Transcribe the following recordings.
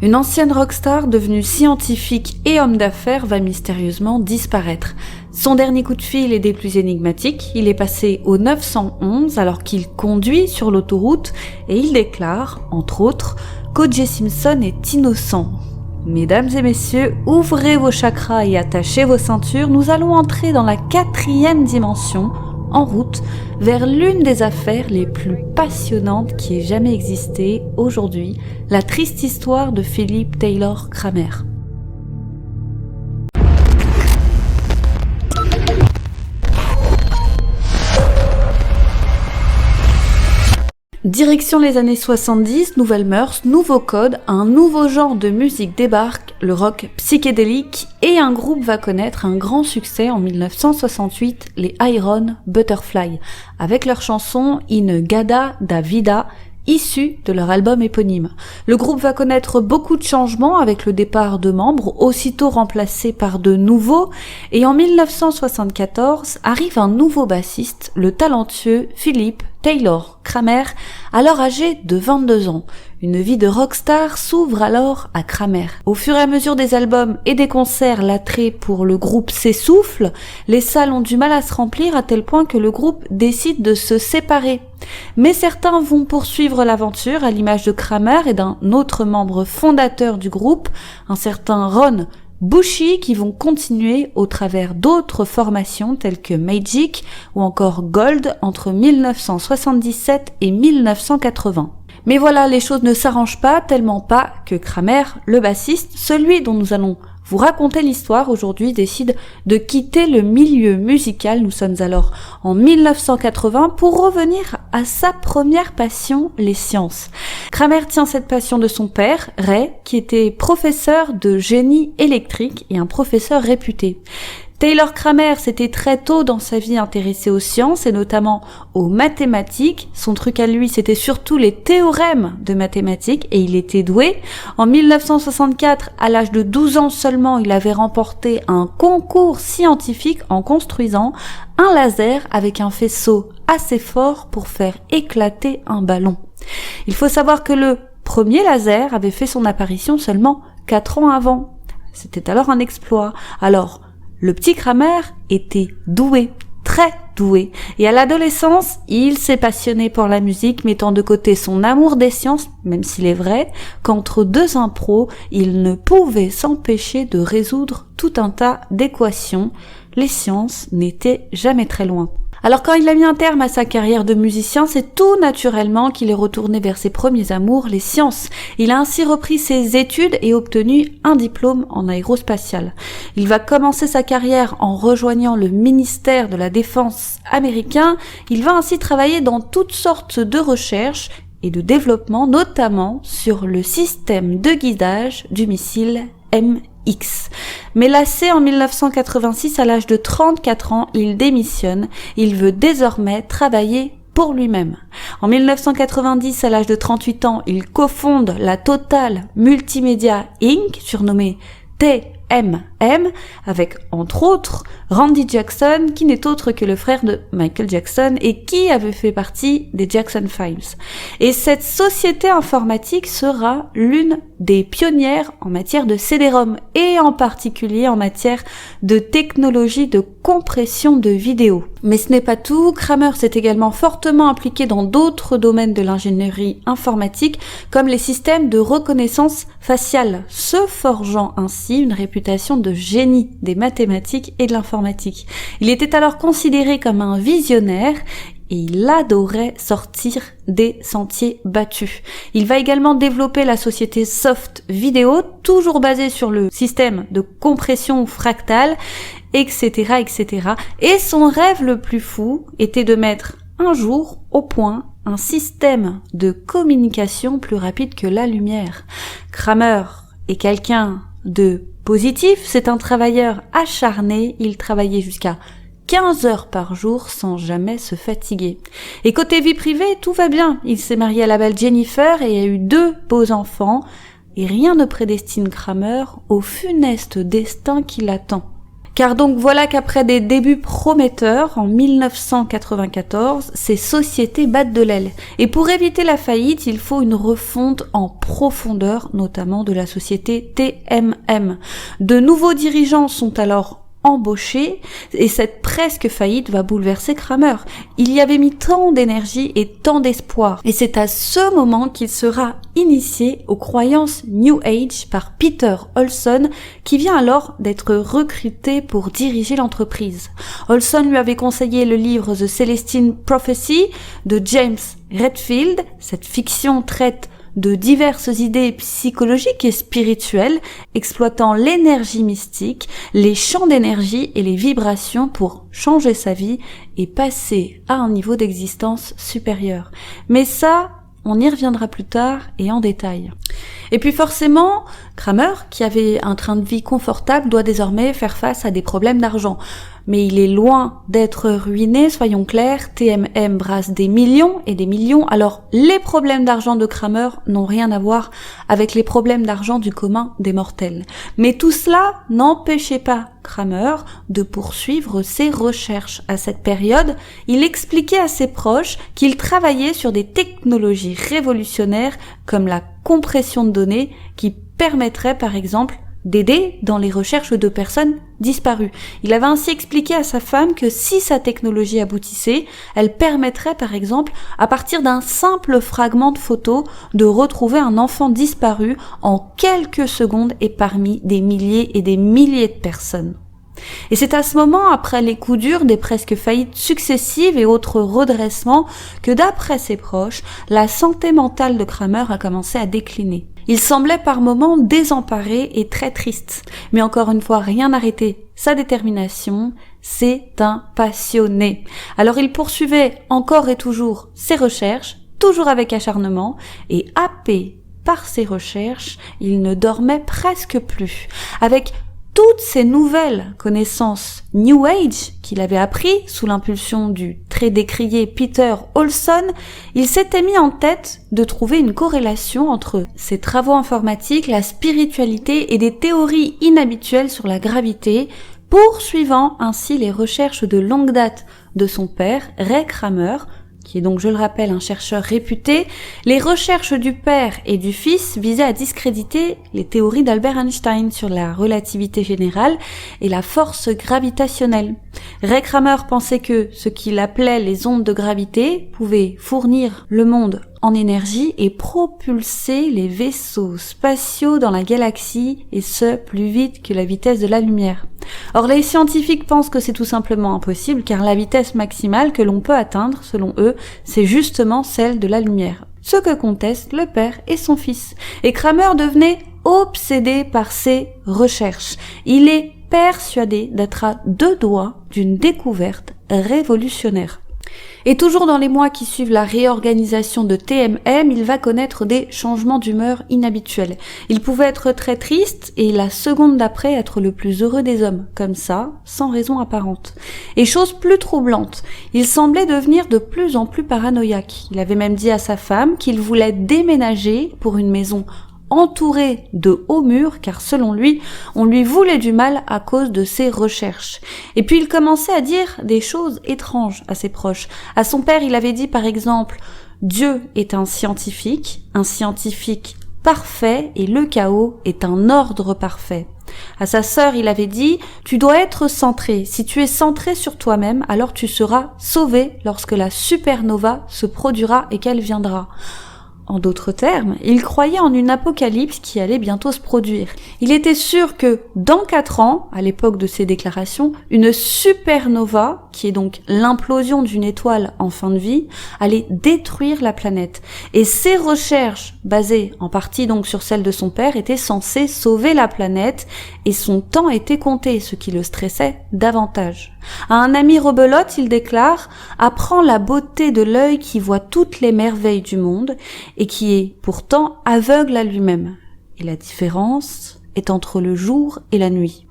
Une ancienne rockstar devenue scientifique et homme d'affaires va mystérieusement disparaître. Son dernier coup de fil est des plus énigmatiques, il est passé au 911 alors qu'il conduit sur l'autoroute et il déclare, entre autres, qu'O.J. Simpson est innocent. Mesdames et messieurs, ouvrez vos chakras et attachez vos ceintures, nous allons entrer dans la 4e dimension, en route vers l'une des affaires les plus passionnantes qui ait jamais existé aujourd'hui, la triste histoire de Philip Taylor Kramer. Direction les années 70, nouvelles mœurs, nouveaux codes, un nouveau genre de musique débarque, le rock psychédélique, et un groupe va connaître un grand succès en 1968, les Iron Butterfly, avec leur chanson In Gada da Vida, issue de leur album éponyme. Le groupe va connaître beaucoup de changements avec le départ de membres, aussitôt remplacés par de nouveaux, et en 1974 arrive un nouveau bassiste, le talentueux Philip Taylor Kramer, alors âgé de 22 ans. Une vie de rockstar s'ouvre alors à Kramer. Au fur et à mesure des albums et des concerts, l'attrait pour le groupe s'essouffle, les salles ont du mal à se remplir à tel point que le groupe décide de se séparer. Mais certains vont poursuivre l'aventure à l'image de Kramer et d'un autre membre fondateur du groupe, un certain Ron Bushy, qui vont continuer au travers d'autres formations telles que Magic ou encore Gold entre 1977 et 1980. Mais voilà, les choses ne s'arrangent pas, tellement pas que Kramer, le bassiste, celui dont nous allons vous raconter l'histoire aujourd'hui, décide de quitter le milieu musical. Nous sommes alors en 1980 pour revenir à sa première passion, les sciences. Kramer tient cette passion de son père, Ray, qui était professeur de génie électrique et un professeur réputé. Taylor Kramer s'était très tôt dans sa vie intéressé aux sciences et notamment aux mathématiques. Son truc à lui, c'était surtout les théorèmes de mathématiques et il était doué. En 1964, à l'âge de 12 ans seulement, il avait remporté un concours scientifique en construisant un laser avec un faisceau assez fort pour faire éclater un ballon. Il faut savoir que le premier laser avait fait son apparition seulement 4 ans avant. C'était alors un exploit. Alors, le petit Kramer était doué, très doué, et à l'adolescence, il s'est passionné pour la musique, mettant de côté son amour des sciences, même s'il est vrai qu'entre deux impros, il ne pouvait s'empêcher de résoudre tout un tas d'équations. Les sciences n'étaient jamais très loin. Alors quand il a mis un terme à sa carrière de musicien, c'est tout naturellement qu'il est retourné vers ses premiers amours, les sciences. Il a ainsi repris ses études et obtenu un diplôme en aérospatial. Il va commencer sa carrière en rejoignant le ministère de la Défense américain. Il va ainsi travailler dans toutes sortes de recherches et de développement, notamment sur le système de guidage du missile MX. Mais lassé en 1986, à l'âge de 34 ans, il démissionne. Il veut désormais travailler pour lui-même. En 1990, à l'âge de 38 ans, il cofonde la Total Multimedia Inc., surnommée TMM, avec entre autres Randy Jackson, qui n'est autre que le frère de Michael Jackson et qui avait fait partie des Jackson 5. Et cette société informatique sera l'une des pionnières en matière de CD-ROM et en particulier en matière de technologie de compression de vidéos. Mais ce n'est pas tout, Kramer s'est également fortement impliqué dans d'autres domaines de l'ingénierie informatique comme les systèmes de reconnaissance faciale, se forgeant ainsi une réputation de génie des mathématiques et de l'informatique. Il était alors considéré comme un visionnaire et il adorait sortir des sentiers battus. Il va également développer la société Soft Video, toujours basée sur le système de compression fractale, etc., etc. Et son rêve le plus fou était de mettre un jour au point un système de communication plus rapide que la lumière. Kramer est quelqu'un de positif, c'est un travailleur acharné, il travaillait jusqu'à 15 heures par jour sans jamais se fatiguer. Et côté vie privée, tout va bien. Il s'est marié à la belle Jennifer et a eu 2 beaux enfants. Et rien ne prédestine Kramer au funeste destin qui l'attend. Car donc voilà qu'après des débuts prometteurs, en 1994, ces sociétés battent de l'aile. Et pour éviter la faillite, il faut une refonte en profondeur, notamment de la société TMM. De nouveaux dirigeants sont alors embauché et cette presque faillite va bouleverser Kramer. Il y avait mis tant d'énergie et tant d'espoir et c'est à ce moment qu'il sera initié aux croyances New Age par Peter Olson qui vient alors d'être recruté pour diriger l'entreprise. Olson lui avait conseillé le livre The Celestine Prophecy de James Redfield. Cette fiction traite de diverses idées psychologiques et spirituelles, exploitant l'énergie mystique, les champs d'énergie et les vibrations pour changer sa vie et passer à un niveau d'existence supérieur. Mais ça, on y reviendra plus tard et en détail. Et puis forcément, Kramer, qui avait un train de vie confortable, doit désormais faire face à des problèmes d'argent. Mais il est loin d'être ruiné, soyons clairs, TMM brasse des millions et des millions, alors les problèmes d'argent de Kramer n'ont rien à voir avec les problèmes d'argent du commun des mortels. Mais tout cela n'empêchait pas Kramer de poursuivre ses recherches. À cette période, il expliquait à ses proches qu'il travaillait sur des technologies révolutionnaires comme la compression de données qui permettrait par exemple d'aider dans les recherches de personnes disparues. Il avait ainsi expliqué à sa femme que si sa technologie aboutissait, elle permettrait par exemple, à partir d'un simple fragment de photo, de retrouver un enfant disparu en quelques secondes et parmi des milliers et des milliers de personnes. Et c'est à ce moment, après les coups durs des presque faillites successives et autres redressements, que d'après ses proches, la santé mentale de Kramer a commencé à décliner. Il semblait par moments désemparé et très triste. Mais encore une fois, rien n'arrêtait sa détermination. C'est un passionné. Alors il poursuivait encore et toujours ses recherches, toujours avec acharnement, et happé par ses recherches, il ne dormait presque plus. Avec toutes ces nouvelles connaissances New Age qu'il avait appris sous l'impulsion du très décrié Peter Olson, il s'était mis en tête de trouver une corrélation entre ses travaux informatiques, la spiritualité et des théories inhabituelles sur la gravité, poursuivant ainsi les recherches de longue date de son père, Ray Kramer, qui est donc, je le rappelle, un chercheur réputé. Les recherches du père et du fils visaient à discréditer les théories d'Albert Einstein sur la relativité générale et la force gravitationnelle. Ray Kramer pensait que ce qu'il appelait les ondes de gravité pouvaient fournir le monde en énergie et propulser les vaisseaux spatiaux dans la galaxie, et ce, plus vite que la vitesse de la lumière. Or, les scientifiques pensent que c'est tout simplement impossible, car la vitesse maximale que l'on peut atteindre, selon eux, c'est justement celle de la lumière. Ce que contestent le père et son fils. Et Kramer devenait obsédé par ses recherches. Il est persuadé d'être à 2 doigts d'une découverte révolutionnaire. Et toujours dans les mois qui suivent la réorganisation de TMM, il va connaître des changements d'humeur inhabituels. Il pouvait être très triste et la seconde d'après être le plus heureux des hommes, comme ça, sans raison apparente. Et chose plus troublante, il semblait devenir de plus en plus paranoïaque. Il avait même dit à sa femme qu'il voulait déménager pour une maison entouré de hauts murs, car selon lui, on lui voulait du mal à cause de ses recherches. Et puis il commençait à dire des choses étranges à ses proches. À son père, il avait dit par exemple « Dieu est un scientifique parfait et le chaos est un ordre parfait ». À sa sœur, il avait dit « Tu dois être centré. Si tu es centré sur toi-même, alors tu seras sauvé lorsque la supernova se produira et qu'elle viendra. » En d'autres termes, il croyait en une apocalypse qui allait bientôt se produire. Il était sûr que, dans 4 ans, à l'époque de ses déclarations, une supernova, qui est donc l'implosion d'une étoile en fin de vie, allait détruire la planète. Et ses recherches, basées en partie donc sur celles de son père, étaient censées sauver la planète, et son temps était compté, ce qui le stressait davantage. À un ami rebelote, il déclare « Apprends la beauté de l'œil qui voit toutes les merveilles du monde, et qui est pourtant aveugle à lui-même. Et la différence est entre le jour et la nuit. »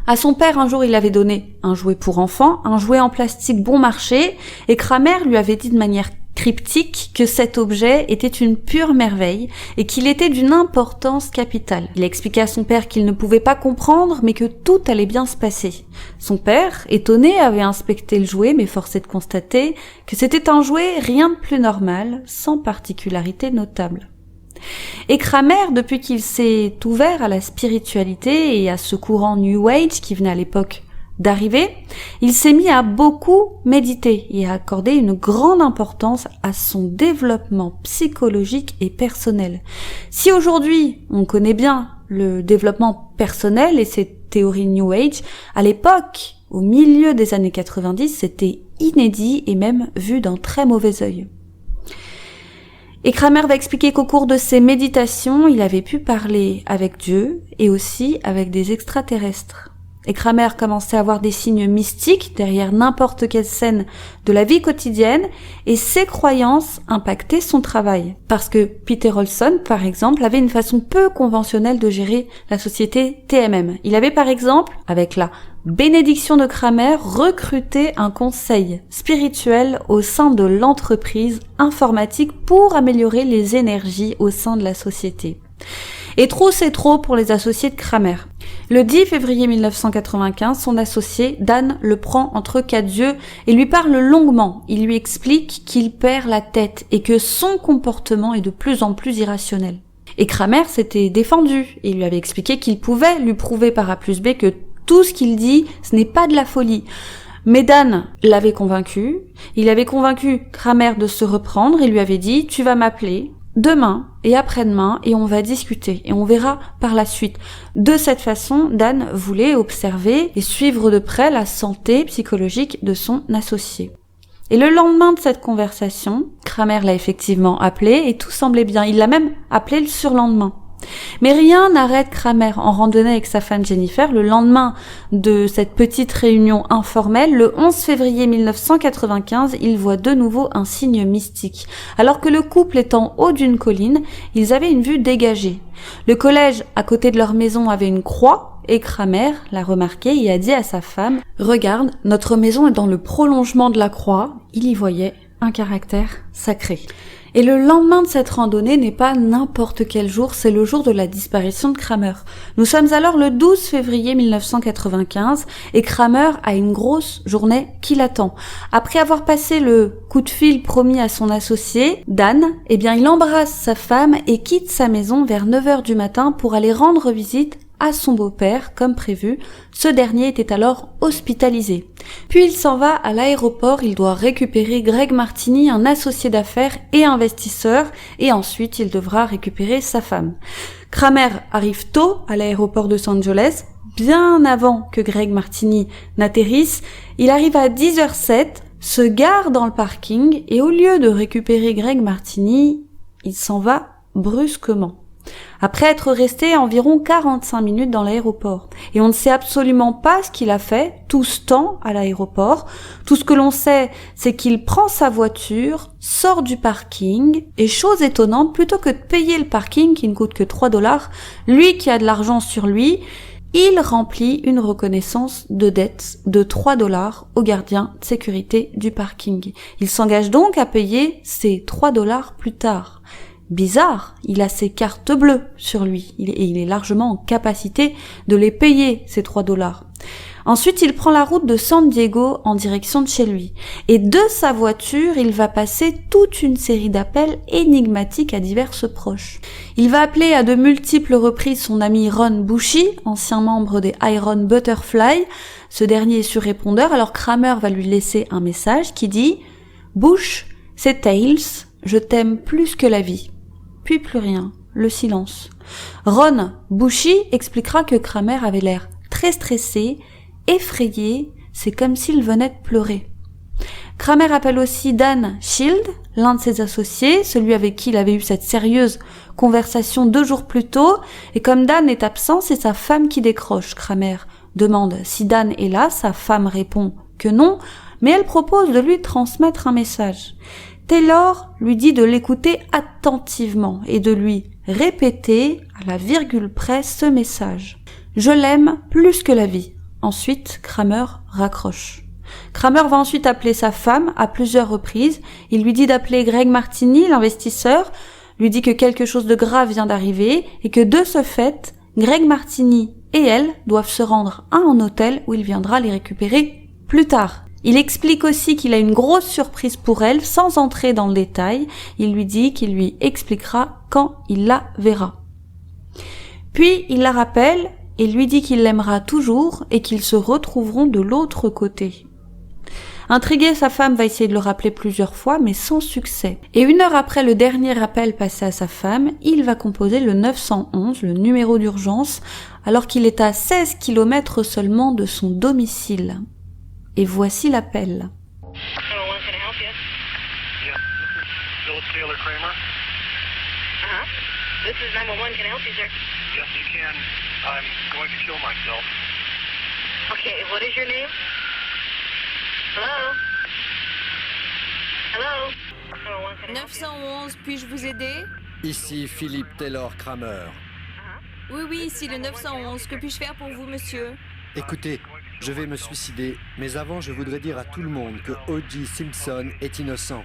À son père, un jour, il avait donné un jouet pour enfant, un jouet en plastique bon marché, et Kramer lui avait dit de manière cryptique que cet objet était une pure merveille et qu'il était d'une importance capitale. Il a expliqué à son père qu'il ne pouvait pas comprendre mais que tout allait bien se passer. Son père, étonné, avait inspecté le jouet mais force est de constater que c'était un jouet rien de plus normal, sans particularité notable. Et Kramer, depuis qu'il s'est ouvert à la spiritualité et à ce courant New Age qui venait à l'époque d'arriver, il s'est mis à beaucoup méditer et à accorder une grande importance à son développement psychologique et personnel. Si aujourd'hui on connaît bien le développement personnel et ses théories New Age, à l'époque, au milieu des années 90, c'était inédit et même vu d'un très mauvais œil. Et Kramer va expliquer qu'au cours de ses méditations, il avait pu parler avec Dieu et aussi avec des extraterrestres. Et Kramer commençait à voir des signes mystiques derrière n'importe quelle scène de la vie quotidienne et ses croyances impactaient son travail. Parce que Peter Olson, par exemple, avait une façon peu conventionnelle de gérer la société TMM. Il avait par exemple, avec la bénédiction de Kramer, recruté un conseil spirituel au sein de l'entreprise informatique pour améliorer les énergies au sein de la société. Et trop c'est trop pour les associés de Kramer. Le 10 février 1995, son associé, Dan, le prend entre quatre yeux et lui parle longuement. Il lui explique qu'il perd la tête et que son comportement est de plus en plus irrationnel. Et Kramer s'était défendu et lui avait expliqué qu'il pouvait lui prouver par A plus B que tout ce qu'il dit, ce n'est pas de la folie. Mais Dan l'avait convaincu. Il avait convaincu Kramer de se reprendre et lui avait dit « Tu vas m'appeler demain et après-demain et on va discuter et on verra par la suite. » De cette façon, Dan voulait observer et suivre de près la santé psychologique de son associé. Et le lendemain de cette conversation, Kramer l'a effectivement appelé et tout semblait bien. Il l'a même appelé le surlendemain. Mais rien n'arrête Kramer en randonnée avec sa femme Jennifer le lendemain de cette petite réunion informelle. Le 11 février 1995, il voit de nouveau un signe mystique. Alors que le couple est en haut d'une colline, ils avaient une vue dégagée. Le collège à côté de leur maison avait une croix et Kramer l'a remarqué et a dit à sa femme « Regarde, notre maison est dans le prolongement de la croix. » Il y voyait un caractère sacré. Et le lendemain de cette randonnée n'est pas n'importe quel jour, c'est le jour de la disparition de Kramer. Nous sommes alors le 12 février 1995 et Kramer a une grosse journée qui l'attend. Après avoir passé le coup de fil promis à son associé, Dan, il embrasse sa femme et quitte sa maison vers 9h du matin pour aller rendre visite à son beau-père, comme prévu. Ce dernier était alors hospitalisé. Puis il s'en va à l'aéroport, il doit récupérer Greg Martini, un associé d'affaires et investisseur, et ensuite il devra récupérer sa femme. Kramer arrive tôt à l'aéroport de Los Angeles, bien avant que Greg Martini n'atterrisse. Il arrive à 10h07, se gare dans le parking, et au lieu de récupérer Greg Martini, il s'en va brusquement. Après être resté environ 45 minutes dans l'aéroport. Et on ne sait absolument pas ce qu'il a fait tout ce temps à l'aéroport. Tout ce que l'on sait, c'est qu'il prend sa voiture, sort du parking, et chose étonnante, plutôt que de payer le parking qui ne coûte que $3, lui qui a de l'argent sur lui, il remplit une reconnaissance de dette de $3 au gardien de sécurité du parking. Il s'engage donc à payer ces $3 plus tard. Bizarre, il a ses cartes bleues sur lui, il est largement en capacité de les payer, ces $3. Ensuite, il prend la route de San Diego en direction de chez lui. Et de sa voiture, il va passer toute une série d'appels énigmatiques à divers proches. Il va appeler à de multiples reprises son ami Ron Bushy, ancien membre des Iron Butterfly. Ce dernier est sur répondeur, alors Kramer va lui laisser un message qui dit « Bush, c'est Tails, je t'aime plus que la vie. » Puis plus rien, le silence. Ron Bushy expliquera que Kramer avait l'air très stressé, effrayé, c'est comme s'il venait de pleurer. Kramer appelle aussi Dan Shield, l'un de ses associés, celui avec qui il avait eu cette sérieuse conversation 2 jours plus tôt, et comme Dan est absent, c'est sa femme qui décroche. Kramer demande si Dan est là, sa femme répond que non, mais elle propose de lui transmettre un message. Taylor lui dit de l'écouter attentivement et de lui répéter à la virgule près ce message. « Je l'aime plus que la vie. » Ensuite, Kramer raccroche. Kramer va ensuite appeler sa femme à plusieurs reprises. Il lui dit d'appeler Greg Martini, l'investisseur, lui dit que quelque chose de grave vient d'arriver et que de ce fait, Greg Martini et elle doivent se rendre à un hôtel où il viendra les récupérer plus tard. Il explique aussi qu'il a une grosse surprise pour elle sans entrer dans le détail. Il lui dit qu'il lui expliquera quand il la verra. Puis il la rappelle et lui dit qu'il l'aimera toujours et qu'ils se retrouveront de l'autre côté. Intriguée, sa femme va essayer de le rappeler plusieurs fois, mais sans succès. Et 1 heure après le dernier appel passé à sa femme, il va composer le 911, le numéro d'urgence, alors qu'il est à 16 km seulement de son domicile. Et voici l'appel. This is 911. Can I help you, sir? Yes, you can. I'm going to kill myself. Okay, what is your name? Hello? Hello? 911, can I help you? 911, puis-je vous aider? Ici Philippe Taylor Kramer. Oui, ici le 911. Que puis-je faire pour vous, monsieur? Écoutez, je vais me suicider, mais avant je voudrais dire à tout le monde que O.J. Simpson est innocent.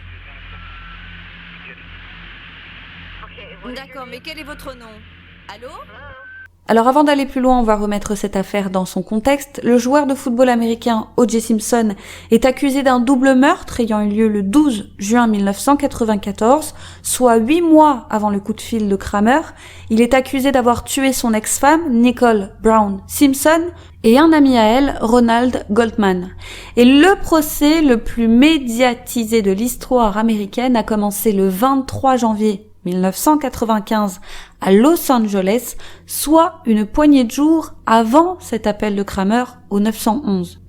D'accord, mais quel est votre nom? Allô? Alors avant d'aller plus loin, on va remettre cette affaire dans son contexte. Le joueur de football américain O.J. Simpson est accusé d'un double meurtre ayant eu lieu le 12 juin 1994, soit 8 mois avant le coup de fil de Kramer. Il est accusé d'avoir tué son ex-femme, Nicole Brown Simpson, et un ami à elle, Ronald Goldman. Et le procès le plus médiatisé de l'histoire américaine a commencé le 23 janvier 1995 à Los Angeles, soit une poignée de jours avant cet appel de Kramer au 911,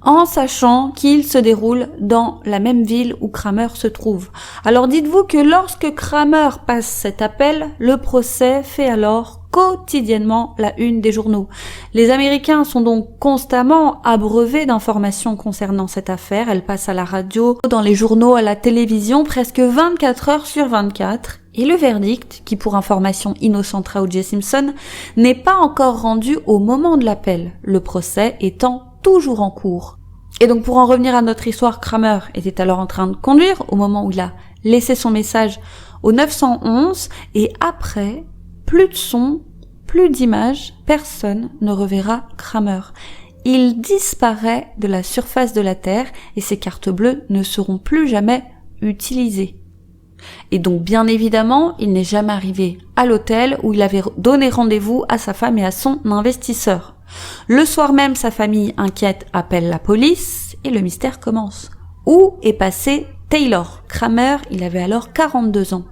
en sachant qu'il se déroule dans la même ville où Kramer se trouve. Alors dites-vous que lorsque Kramer passe cet appel, le procès fait alors quotidiennement la une des journaux. Les Américains sont donc constamment abreuvés d'informations concernant cette affaire. Elle passe à la radio, dans les journaux, à la télévision, presque 24 heures sur 24. Et le verdict, qui pour information innocentera O.J. Simpson, n'est pas encore rendu au moment de l'appel, le procès étant toujours en cours. Et donc pour en revenir à notre histoire, Kramer était alors en train de conduire au moment où il a laissé son message au 911 et après, plus de son, plus d'images, personne ne reverra Kramer. Il disparaît de la surface de la Terre et ses cartes bleues ne seront plus jamais utilisées. Et donc bien évidemment, il n'est jamais arrivé à l'hôtel où il avait donné rendez-vous à sa femme et à son investisseur. Le soir même, sa famille inquiète appelle la police et le mystère commence. Où est passé Taylor? Kramer, il avait alors 42 ans.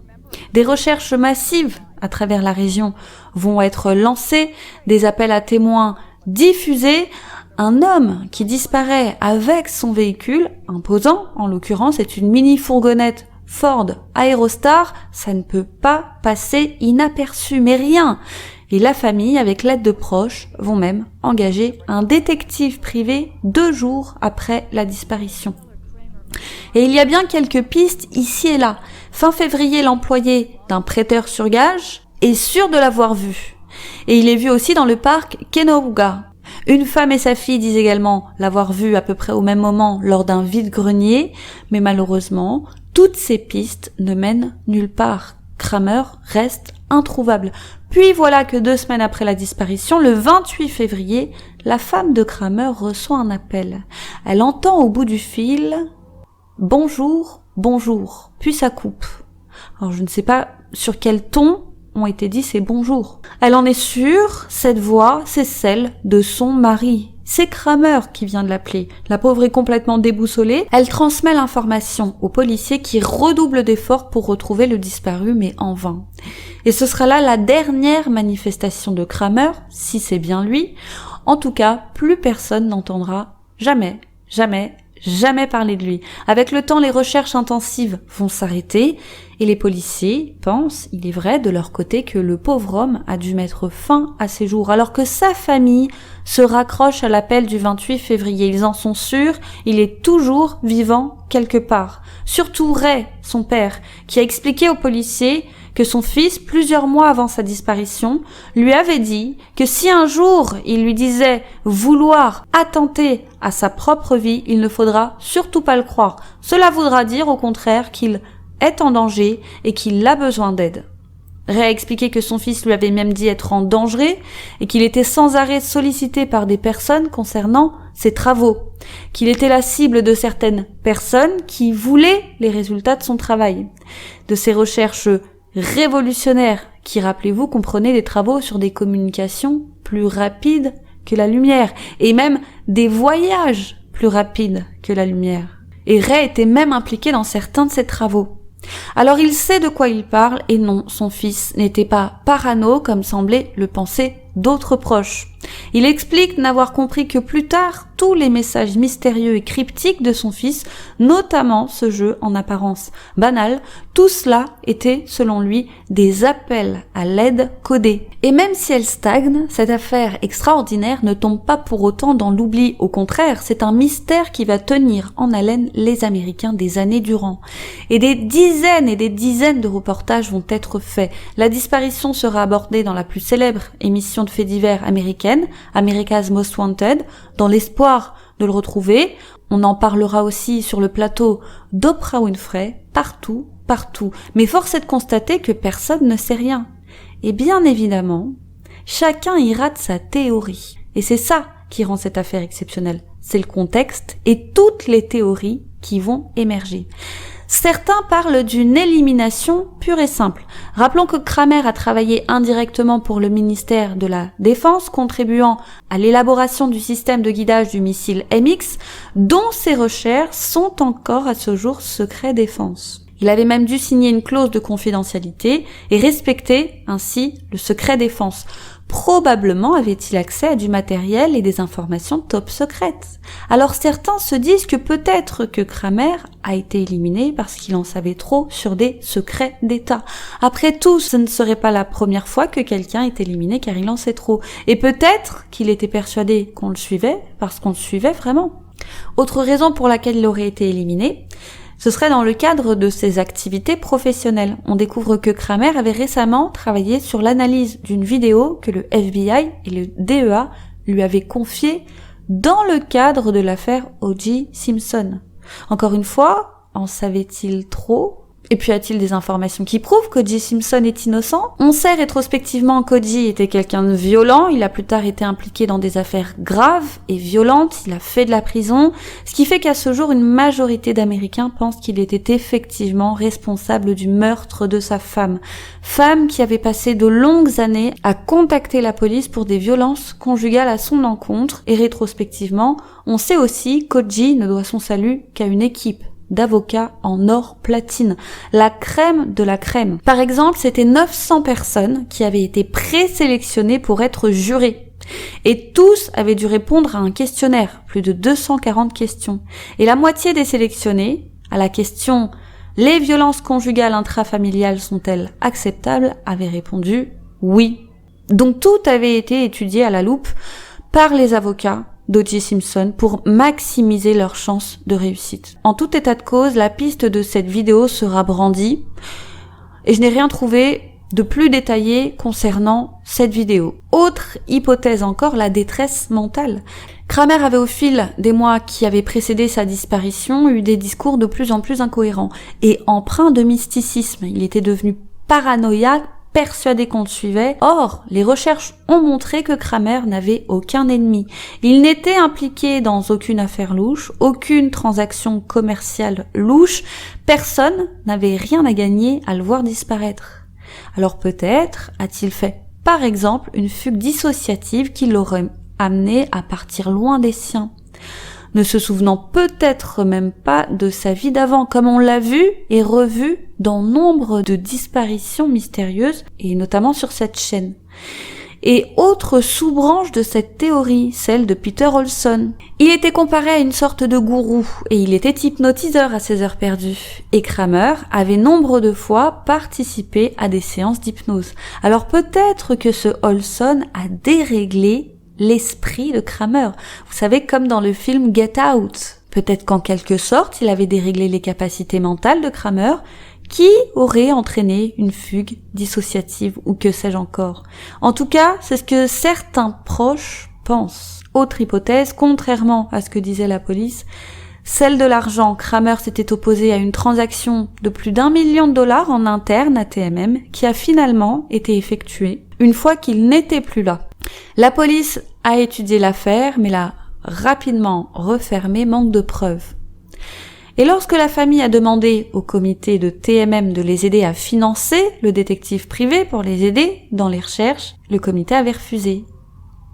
Des recherches massives à travers la région vont être lancées, des appels à témoins diffusés. Un homme qui disparaît avec son véhicule, imposant, en l'occurrence, c'est une mini-fourgonnette Ford Aerostar, ça ne peut pas passer inaperçu, mais rien. Et la famille, avec l'aide de proches, vont même engager un détective privé 2 jours après la disparition. Et il y a bien quelques pistes ici et là. Fin février, l'employé d'un prêteur sur gage est sûr de l'avoir vu. Et il est vu aussi dans le parc Kenauga. Une femme et sa fille disent également l'avoir vu à peu près au même moment lors d'un vide-grenier, mais malheureusement, toutes ces pistes ne mènent nulle part. Kramer reste introuvable. Puis voilà que 2 semaines après la disparition, le 28 février, la femme de Kramer reçoit un appel. Elle entend au bout du fil « Bonjour, bonjour », puis ça coupe. Alors je ne sais pas sur quel ton ont été dit ces bonjours. Elle en est sûre, cette voix, c'est celle de son mari. C'est Kramer qui vient de l'appeler. La pauvre est complètement déboussolée. Elle transmet l'information aux policiers qui redoublent d'efforts pour retrouver le disparu, mais en vain. Et ce sera là la dernière manifestation de Kramer, si c'est bien lui. En tout cas, plus personne n'entendra jamais parler de lui. Avec le temps, les recherches intensives vont s'arrêter et les policiers pensent, il est vrai, de leur côté que le pauvre homme a dû mettre fin à ses jours, alors que sa famille se raccroche à l'appel du 28 février. Ils en sont sûrs, il est toujours vivant quelque part. Surtout Ray, son père, qui a expliqué aux policiers que son fils, plusieurs mois avant sa disparition, lui avait dit que si un jour il lui disait vouloir attenter à sa propre vie, il ne faudra surtout pas le croire. Cela voudra dire au contraire qu'il est en danger et qu'il a besoin d'aide. Ray a expliqué que son fils lui avait même dit être en danger et qu'il était sans arrêt sollicité par des personnes concernant ses travaux, qu'il était la cible de certaines personnes qui voulaient les résultats de son travail, de ses recherches révolutionnaires qui, rappelez-vous, comprenaient des travaux sur des communications plus rapides que la lumière et même des voyages plus rapides que la lumière. Et Ray était même impliqué dans certains de ses travaux. Alors il sait de quoi il parle et non, son fils n'était pas parano comme semblait le penser d'autres proches. Il explique n'avoir compris que plus tard tous les messages mystérieux et cryptiques de son fils, notamment ce jeu en apparence banal. Tout cela était, selon lui, des appels à l'aide codés. Et même si elle stagne, cette affaire extraordinaire ne tombe pas pour autant dans l'oubli. Au contraire, c'est un mystère qui va tenir en haleine les Américains des années durant. Et des dizaines de reportages vont être faits. La disparition sera abordée dans la plus célèbre émission de faits divers américaine, America's Most Wanted, dans l'espoir de le retrouver. On en parlera aussi sur le plateau d'Oprah Winfrey, partout. Mais force est de constater que personne ne sait rien. Et bien évidemment, chacun ira de sa théorie. Et c'est ça qui rend cette affaire exceptionnelle. C'est le contexte et toutes les théories qui vont émerger. Certains parlent d'une élimination pure et simple. Rappelons que Kramer a travaillé indirectement pour le ministère de la Défense, contribuant à l'élaboration du système de guidage du missile MX, dont ses recherches sont encore à ce jour secret défense. Il avait même dû signer une clause de confidentialité et respecter ainsi le secret défense. Probablement avait-il accès à du matériel et des informations top secrètes. Alors certains se disent que peut-être que Kramer a été éliminé parce qu'il en savait trop sur des secrets d'État. Après tout, ce ne serait pas la première fois que quelqu'un est éliminé car il en sait trop. Et peut-être qu'il était persuadé qu'on le suivait parce qu'on le suivait vraiment. Autre raison pour laquelle il aurait été éliminé, ce serait dans le cadre de ses activités professionnelles. On découvre que Kramer avait récemment travaillé sur l'analyse d'une vidéo que le FBI et le DEA lui avaient confiée dans le cadre de l'affaire O.J. Simpson. Encore une fois, en savait-il trop ? Et puis a-t-il des informations qui prouvent qu'O.J. Simpson est innocent ? On sait rétrospectivement qu'O.J. était quelqu'un de violent, il a plus tard été impliqué dans des affaires graves et violentes, il a fait de la prison, ce qui fait qu'à ce jour, une majorité d'Américains pensent qu'il était effectivement responsable du meurtre de sa femme. Femme qui avait passé de longues années à contacter la police pour des violences conjugales à son encontre, et rétrospectivement, on sait aussi qu'O.J. ne doit son salut qu'à une équipe d'avocats en or platine, la crème de la crème. Par exemple, c'était 900 personnes qui avaient été présélectionnées pour être jurées. Et tous avaient dû répondre à un questionnaire, plus de 240 questions. Et la moitié des sélectionnés, à la question « Les violences conjugales intrafamiliales sont-elles acceptables ?», avaient répondu « Oui ». Donc tout avait été étudié à la loupe par les avocats d'O.J. Simpson pour maximiser leurs chances de réussite. En tout état de cause, la piste de cette vidéo sera brandie et je n'ai rien trouvé de plus détaillé concernant cette vidéo. Autre hypothèse encore, la détresse mentale. Kramer avait au fil des mois qui avaient précédé sa disparition eu des discours de plus en plus incohérents et empreints de mysticisme. Il était devenu paranoïaque, persuadé qu'on le suivait. Or, les recherches ont montré que Kramer n'avait aucun ennemi. Il n'était impliqué dans aucune affaire louche, aucune transaction commerciale louche. Personne n'avait rien à gagner à le voir disparaître. Alors peut-être a-t-il fait, par exemple, une fugue dissociative qui l'aurait amené à partir loin des siens, ne se souvenant peut-être même pas de sa vie d'avant, comme on l'a vu et revu dans nombre de disparitions mystérieuses, et notamment sur cette chaîne. Et autre sous-branche de cette théorie, celle de Peter Olson. Il était comparé à une sorte de gourou, et il était hypnotiseur à ses heures perdues. Et Kramer avait nombre de fois participé à des séances d'hypnose. Alors peut-être que ce Olson a déréglé l'esprit de Kramer. Vous savez, comme dans le film Get Out. Peut-être qu'en quelque sorte, il avait déréglé les capacités mentales de Kramer, qui aurait entraîné une fugue dissociative ou que sais-je encore. En tout cas, c'est ce que certains proches pensent. Autre hypothèse, contrairement à ce que disait la police, celle de l'argent. Kramer s'était opposé à une transaction de plus d'1 million de dollars en interne à TMM qui a finalement été effectuée une fois qu'il n'était plus là. La police a étudié l'affaire mais l'a rapidement refermée, manque de preuves. Et lorsque la famille a demandé au comité de TMM de les aider à financer le détective privé pour les aider dans les recherches, le comité avait refusé.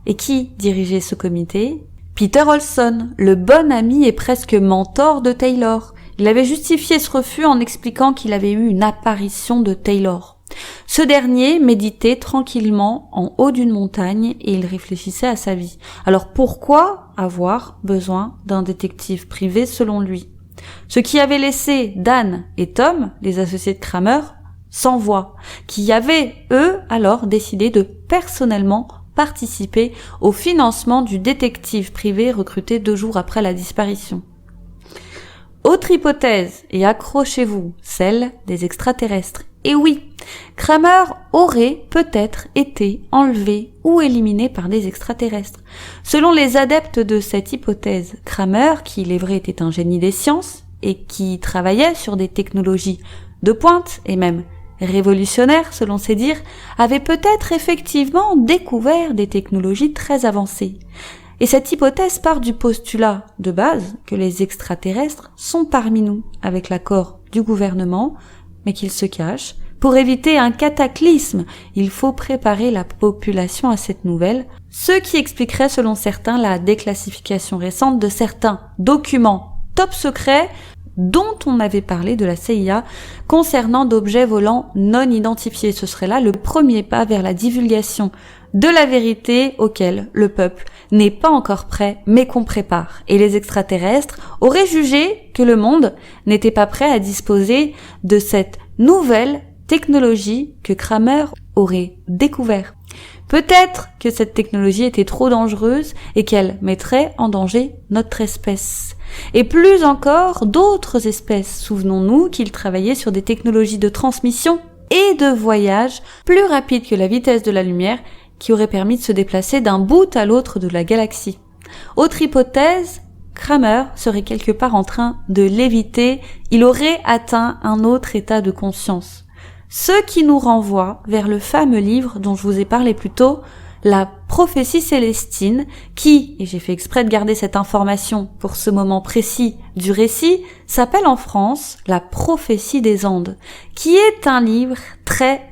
Et qui dirigeait ce comité ? Peter Olson, le bon ami et presque mentor de Taylor. Il avait justifié ce refus en expliquant qu'il avait eu une apparition de Taylor. Ce dernier méditait tranquillement en haut d'une montagne et il réfléchissait à sa vie. Alors pourquoi avoir besoin d'un détective privé selon lui ? Ce qui avait laissé Dan et Tom, les associés de Kramer, sans voix, qui avaient, eux, alors décidé de personnellement participer au financement du détective privé recruté 2 jours après la disparition. Autre hypothèse, et accrochez-vous, celle des extraterrestres. Et oui, Kramer aurait peut-être été enlevé ou éliminé par des extraterrestres. Selon les adeptes de cette hypothèse, Kramer, qui il est vrai était un génie des sciences et qui travaillait sur des technologies de pointe et même révolutionnaires selon ses dires, avait peut-être effectivement découvert des technologies très avancées. Et cette hypothèse part du postulat de base que les extraterrestres sont parmi nous avec l'accord du gouvernement, mais qu'ils se cachent. Pour éviter un cataclysme, il faut préparer la population à cette nouvelle, ce qui expliquerait selon certains la déclassification récente de certains documents top secrets dont on avait parlé de la CIA concernant d'objets volants non identifiés. Ce serait là le premier pas vers la divulgation de la vérité auquel le peuple n'est pas encore prêt, mais qu'on prépare. Et les extraterrestres auraient jugé que le monde n'était pas prêt à disposer de cette nouvelle technologie que Kramer aurait découvert. Peut-être que cette technologie était trop dangereuse et qu'elle mettrait en danger notre espèce. Et plus encore, d'autres espèces. Souvenons-nous qu'il travaillait sur des technologies de transmission et de voyage plus rapides que la vitesse de la lumière qui auraient permis de se déplacer d'un bout à l'autre de la galaxie. Autre hypothèse, Kramer serait quelque part en train de léviter, il aurait atteint un autre état de conscience. Ce qui nous renvoie vers le fameux livre dont je vous ai parlé plus tôt, La prophétie célestine, qui, et j'ai fait exprès de garder cette information pour ce moment précis du récit, s'appelle en France La prophétie des Andes, qui est un livre très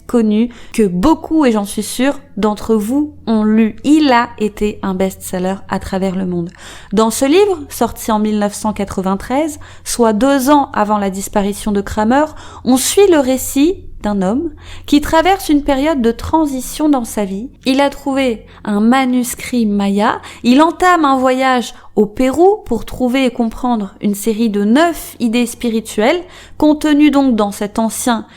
connu, que beaucoup, et j'en suis sûre, d'entre vous ont lu. Il a été un best-seller à travers le monde. Dans ce livre, sorti en 1993, soit 2 ans avant la disparition de Kramer, on suit le récit d'un homme qui traverse une période de transition dans sa vie. Il a trouvé un manuscrit maya, il entame un voyage au Pérou pour trouver et comprendre une série de 9 idées spirituelles, contenues donc dans cet ancien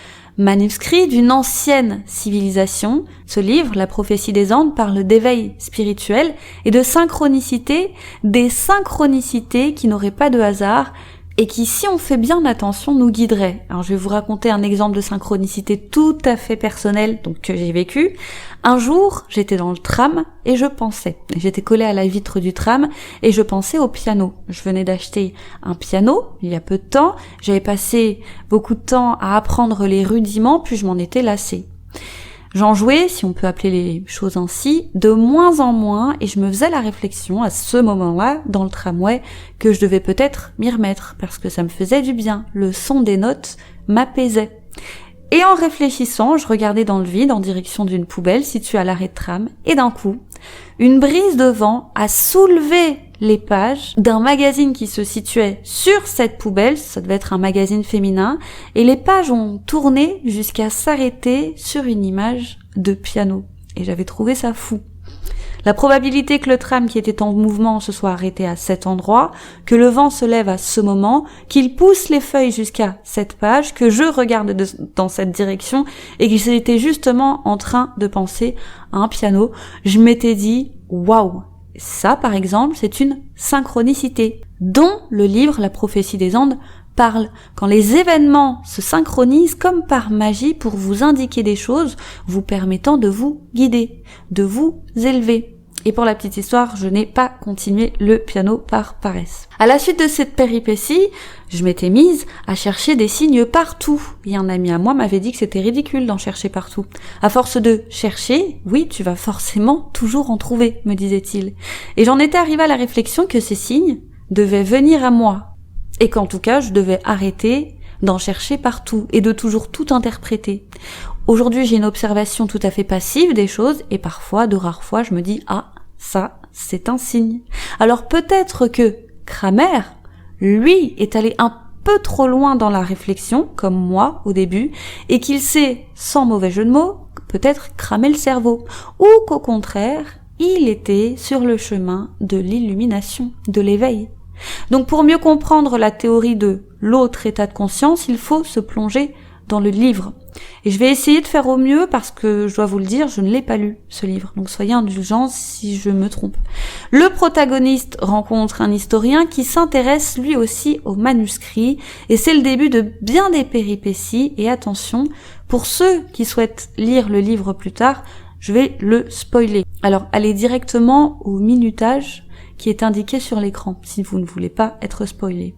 manuscrit d'une ancienne civilisation. Ce livre, La prophétie des Andes, parle d'éveil spirituel et de synchronicité, des synchronicités qui n'auraient pas de hasard et qui, si on fait bien attention, nous guideraient. Alors je vais vous raconter un exemple de synchronicité tout à fait personnel, donc que j'ai vécu. Un jour, j'étais dans le tram et je pensais. J'étais collée à la vitre du tram et je pensais au piano. Je venais d'acheter un piano il y a peu de temps. J'avais passé beaucoup de temps à apprendre les rudiments, puis je m'en étais lassée. J'en jouais, si on peut appeler les choses ainsi, de moins en moins, et je me faisais la réflexion à ce moment-là, dans le tramway, que je devais peut-être m'y remettre, parce que ça me faisait du bien. Le son des notes m'apaisait. Et en réfléchissant, je regardais dans le vide en direction d'une poubelle située à l'arrêt de tram, et d'un coup, une brise de vent a soulevé les pages d'un magazine qui se situait sur cette poubelle, ça devait être un magazine féminin, et les pages ont tourné jusqu'à s'arrêter sur une image de piano. Et j'avais trouvé ça fou. La probabilité que le tram qui était en mouvement se soit arrêté à cet endroit, que le vent se lève à ce moment, qu'il pousse les feuilles jusqu'à cette page, que je regarde dans cette direction, et qu'il était justement en train de penser à un piano, je m'étais dit, waouh! Ça, par exemple, c'est une synchronicité dont le livre La prophétie des Andes parle, quand les événements se synchronisent comme par magie pour vous indiquer des choses, vous permettant de vous guider, de vous élever. Et pour la petite histoire, je n'ai pas continué le piano par paresse. À la suite de cette péripétie, je m'étais mise à chercher des signes partout. Et un ami à moi m'avait dit que c'était ridicule d'en chercher partout. À force de chercher, oui, tu vas forcément toujours en trouver, me disait-il. Et j'en étais arrivée à la réflexion que ces signes devaient venir à moi. Et qu'en tout cas, je devais arrêter d'en chercher partout et de toujours tout interpréter. Aujourd'hui, j'ai une observation tout à fait passive des choses et parfois, de rares fois, je me dis « Ah, ça, c'est un signe ». Alors peut-être que Kramer, lui, est allé un peu trop loin dans la réflexion, comme moi au début, et qu'il s'est, sans mauvais jeu de mots, peut-être cramé le cerveau. Ou qu'au contraire, il était sur le chemin de l'illumination, de l'éveil. Donc pour mieux comprendre la théorie de l'autre état de conscience, il faut se plonger dans le livre. Et je vais essayer de faire au mieux parce que, je dois vous le dire, je ne l'ai pas lu, ce livre. Donc soyez indulgents si je me trompe. Le protagoniste rencontre un historien qui s'intéresse lui aussi aux manuscrits et c'est le début de bien des péripéties. Et attention, pour ceux qui souhaitent lire le livre plus tard, je vais le spoiler. Alors allez directement au minutage qui est indiqué sur l'écran si vous ne voulez pas être spoilé.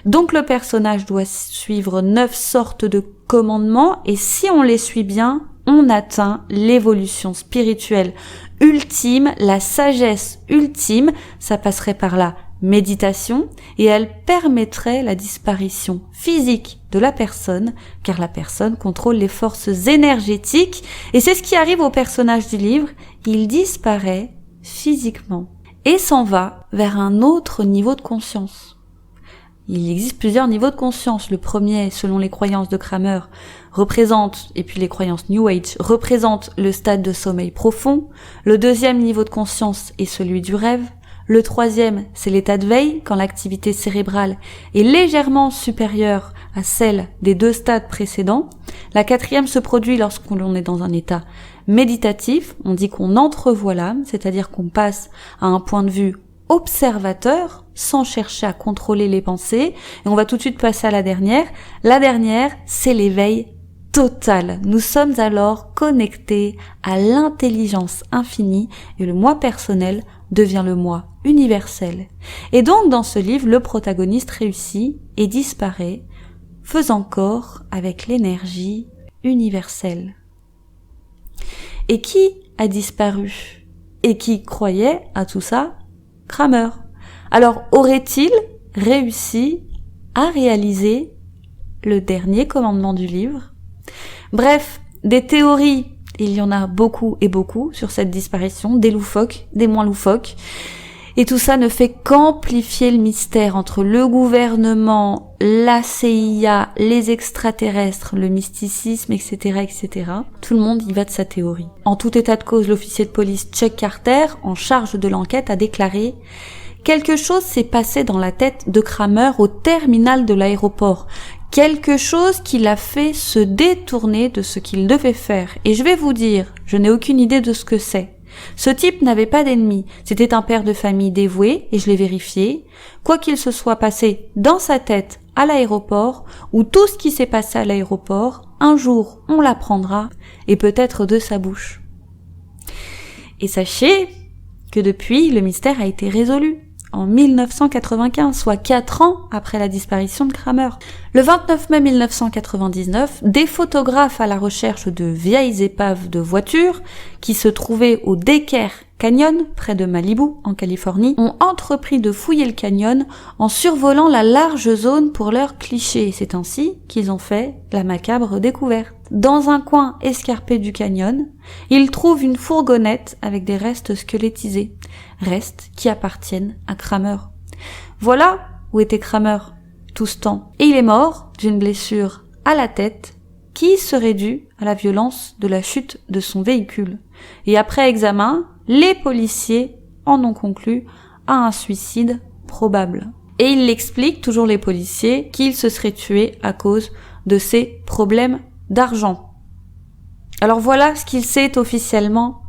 Donc le personnage doit suivre 9 sortes de commandements et si on les suit bien, on atteint l'évolution spirituelle ultime, la sagesse ultime, ça passerait par la méditation et elle permettrait la disparition physique de la personne car la personne contrôle les forces énergétiques et c'est ce qui arrive au personnage du livre, il disparaît physiquement et s'en va vers un autre niveau de conscience. Il existe plusieurs niveaux de conscience. Le premier, selon les croyances de Kramer, représente, et puis les croyances New Age, représente le stade de sommeil profond. Le deuxième niveau de conscience est celui du rêve. Le troisième, c'est l'état de veille, quand l'activité cérébrale est légèrement supérieure à celle des 2 stades précédents. La quatrième se produit lorsqu'on est dans un état méditatif. On dit qu'on entrevoit l'âme, c'est-à-dire qu'on passe à un point de vue observateur, sans chercher à contrôler les pensées. Et on va tout de suite passer à la dernière. La dernière, c'est l'éveil total. Nous sommes alors connectés à l'intelligence infinie et le moi personnel devient le moi universel. Et donc, dans ce livre, le protagoniste réussit et disparaît, faisant corps avec l'énergie universelle. Et qui a disparu? Et qui croyait à tout ça? Kramer. Alors, aurait-il réussi à réaliser le dernier commandement du livre? Bref, des théories, il y en a beaucoup et beaucoup sur cette disparition, des loufoques, des moins loufoques. Et tout ça ne fait qu'amplifier le mystère entre le gouvernement, la CIA, les extraterrestres, le mysticisme, etc., etc. Tout le monde y va de sa théorie. En tout état de cause, l'officier de police Chuck Carter, en charge de l'enquête, a déclaré « Quelque chose s'est passé dans la tête de Kramer au terminal de l'aéroport. Quelque chose qui l'a fait se détourner de ce qu'il devait faire. Et je vais vous dire, je n'ai aucune idée de ce que c'est. Ce type n'avait pas d'ennemis, c'était un père de famille dévoué, et je l'ai vérifié. Quoi qu'il se soit passé dans sa tête à l'aéroport, ou tout ce qui s'est passé à l'aéroport, un jour on l'apprendra, et peut-être de sa bouche. Et sachez que depuis, le mystère a été résolu. En 1995, soit 4 ans après la disparition de Kramer. Le 29 mai 1999, des photographes à la recherche de vieilles épaves de voitures qui se trouvaient au Decker Canyon, près de Malibu, en Californie, ont entrepris de fouiller le canyon en survolant la large zone pour leurs clichés. C'est ainsi qu'ils ont fait la macabre découverte. Dans un coin escarpé du canyon, ils trouvent une fourgonnette avec des restes squelettisés, restes qui appartiennent à Kramer. Voilà où était Kramer tout ce temps. Et il est mort d'une blessure à la tête qui serait due à la violence de la chute de son véhicule. Et après examen, les policiers en ont conclu à un suicide probable. Et il l'explique, toujours les policiers, qu'il se serait tué à cause de ses problèmes d'argent. Alors voilà ce qu'il s'est officiellement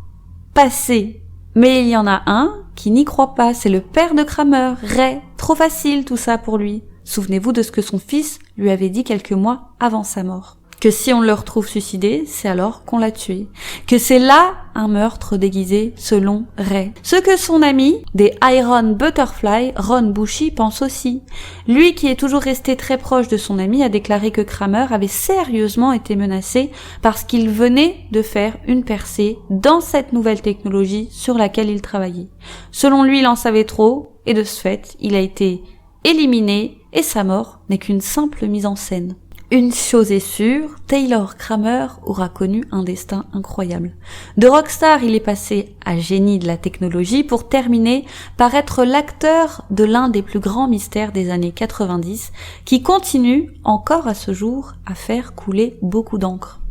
passé. Mais il y en a un qui n'y croit pas, c'est le père de Kramer, Ray. Trop facile tout ça pour lui. Souvenez-vous de ce que son fils lui avait dit quelques mois avant sa mort. Que si on le retrouve suicidé, c'est alors qu'on l'a tué. Que c'est là un meurtre déguisé selon Ray. Ce que son ami, des Iron Butterfly, Ron Bushy, pense aussi. Lui qui est toujours resté très proche de son ami a déclaré que Kramer avait sérieusement été menacé parce qu'il venait de faire une percée dans cette nouvelle technologie sur laquelle il travaillait. Selon lui, il en savait trop et de ce fait, il a été éliminé et sa mort n'est qu'une simple mise en scène. Une chose est sûre, Taylor Kramer aura connu un destin incroyable. De rockstar, il est passé à génie de la technologie pour terminer par être l'acteur de l'un des plus grands mystères des années 90 qui continue encore à ce jour à faire couler beaucoup d'encre.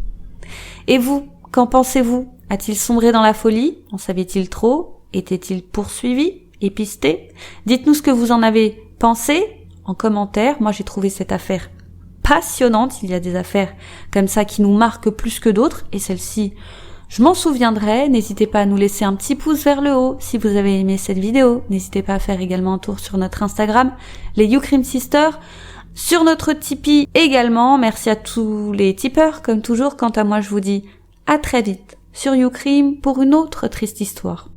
Et vous, qu'en pensez-vous? A-t-il sombré dans la folie? En savait-il trop? Était-il poursuivi? Épisté? Dites-nous ce que vous en avez pensé en commentaire. Moi, j'ai trouvé cette affaire passionnante. Il y a des affaires comme ça qui nous marquent plus que d'autres et celle-ci, je m'en souviendrai. N'hésitez pas à nous laisser un petit pouce vers le haut si vous avez aimé cette vidéo. N'hésitez pas à faire également un tour sur notre Instagram, les YouCrim Sisters, sur notre Tipeee également. Merci à tous les tipeurs comme toujours. Quant à moi, je vous dis à très vite sur YouCrim pour une autre triste histoire.